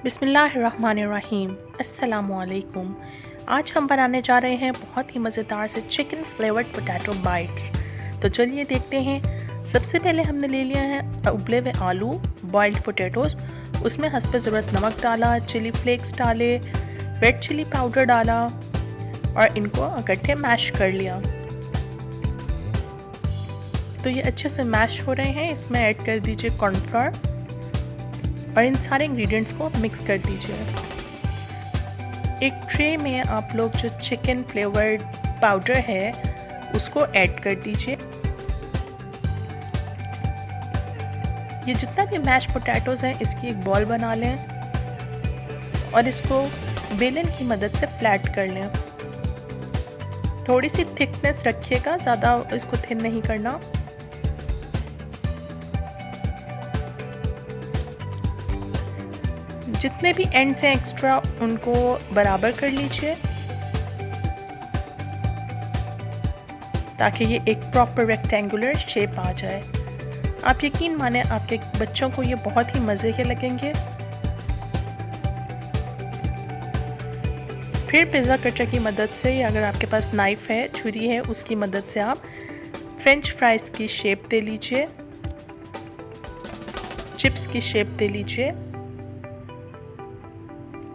बिस्मिल्लाहिर्रहमानिर्रहीम। अस्सलामुअलैकुम। आज हम बनाने जा रहे हैं बहुत ही मज़ेदार से चिकन फ्लेवर्ड पोटैटो बाइट्स। तो चलिए देखते हैं। सबसे पहले हमने ले लिया है उबले हुए आलू, बॉइल्ड पोटैटोज़। उसमें हस्ब ज़रूरत नमक डाला, चिली फ्लेक्स डाले, रेड चिली पाउडर डाला और इनको इकट्ठे मैश कर लिया। तो ये अच्छे से मैश हो रहे हैं। इसमें ऐड कर दीजिए कॉर्नफ्लोर और इन सारे इंग्रेडिएंट्स को मिक्स कर दीजिए। एक ट्रे में आप लोग जो चिकन फ्लेवर्ड पाउडर है उसको ऐड कर दीजिए। ये जितना भी मैश पोटैटोज़ हैं इसकी एक बॉल बना लें और इसको बेलन की मदद से फ्लैट कर लें। थोड़ी सी थिकनेस रखिएगा, ज़्यादा इसको थिन नहीं करना। जितने भी एंड्स हैं एक्स्ट्रा उनको बराबर कर लीजिए ताकि ये एक प्रॉपर रेक्टेंगुलर शेप आ जाए। आप यकीन माने आपके बच्चों को ये बहुत ही मज़े के लगेंगे। फिर पिज़्ज़ा कटर की मदद से या अगर आपके पास नाइफ़ है, छुरी है, उसकी मदद से आप फ्रेंच फ्राइज़ की शेप दे लीजिए, चिप्स की शेप दे लीजिए।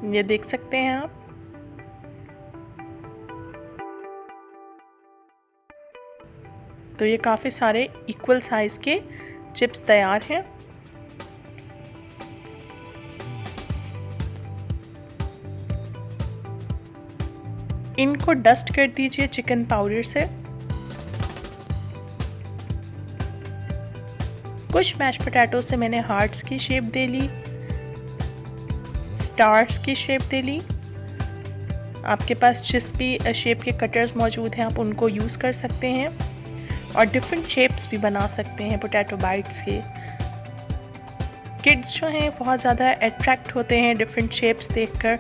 ये देख सकते हैं आप। तो ये काफ़ी सारे इक्वल साइज़ के चिप्स तैयार हैं। इनको डस्ट कर दीजिए चिकन पाउडर से। कुछ मैश पोटैटो से मैंने हार्ट्स की शेप दे ली, स्टार्स की शेप दे ली। आपके पास जिस शेप के कटर्स मौजूद हैं आप उनको यूज़ कर सकते हैं और डिफरेंट शेप्स भी बना सकते हैं पोटैटो बाइट्स के। किड्स जो हैं बहुत ज़्यादा अट्रैक्ट होते हैं डिफरेंट शेप्स देखकर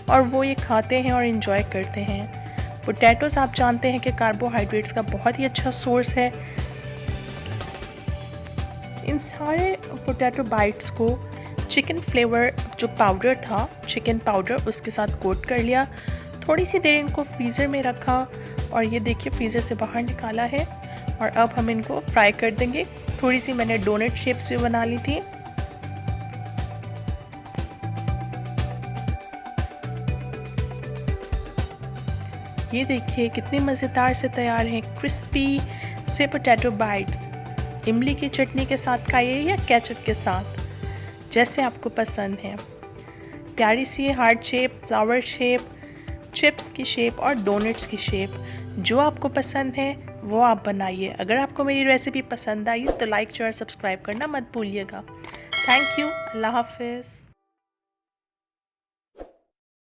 और वो ये खाते हैं और इन्जॉय करते हैं। पोटैटोज़ आप जानते हैं कि कार्बोहाइड्रेट्स का बहुत ही अच्छा सोर्स है। इन सारे पोटैटो बाइट्स को चिकन फ्लेवर जो पाउडर था, चिकन पाउडर, उसके साथ कोट कर लिया। थोड़ी सी देर इनको फ्रीज़र में रखा और ये देखिए फ्रीज़र से बाहर निकाला है और अब हम इनको फ्राई कर देंगे। थोड़ी सी मैंने डोनट शेप्स भी बना ली थी। ये देखिए कितनी मज़ेदार से तैयार हैं क्रिस्पी से पोटैटो बाइट्स। इमली की चटनी के साथ खाइए या केचप के साथ, जैसे आपको पसंद है। प्यारी सी heart shape, flower shape, chips की शेप और डोनट्स की शेप, जो आपको पसंद है वो आप बनाइए। अगर आपको मेरी रेसिपी पसंद आई तो लाइक शेयर सब्सक्राइब करना मत भूलिएगा। Thank you. अल्लाह हाफिज़।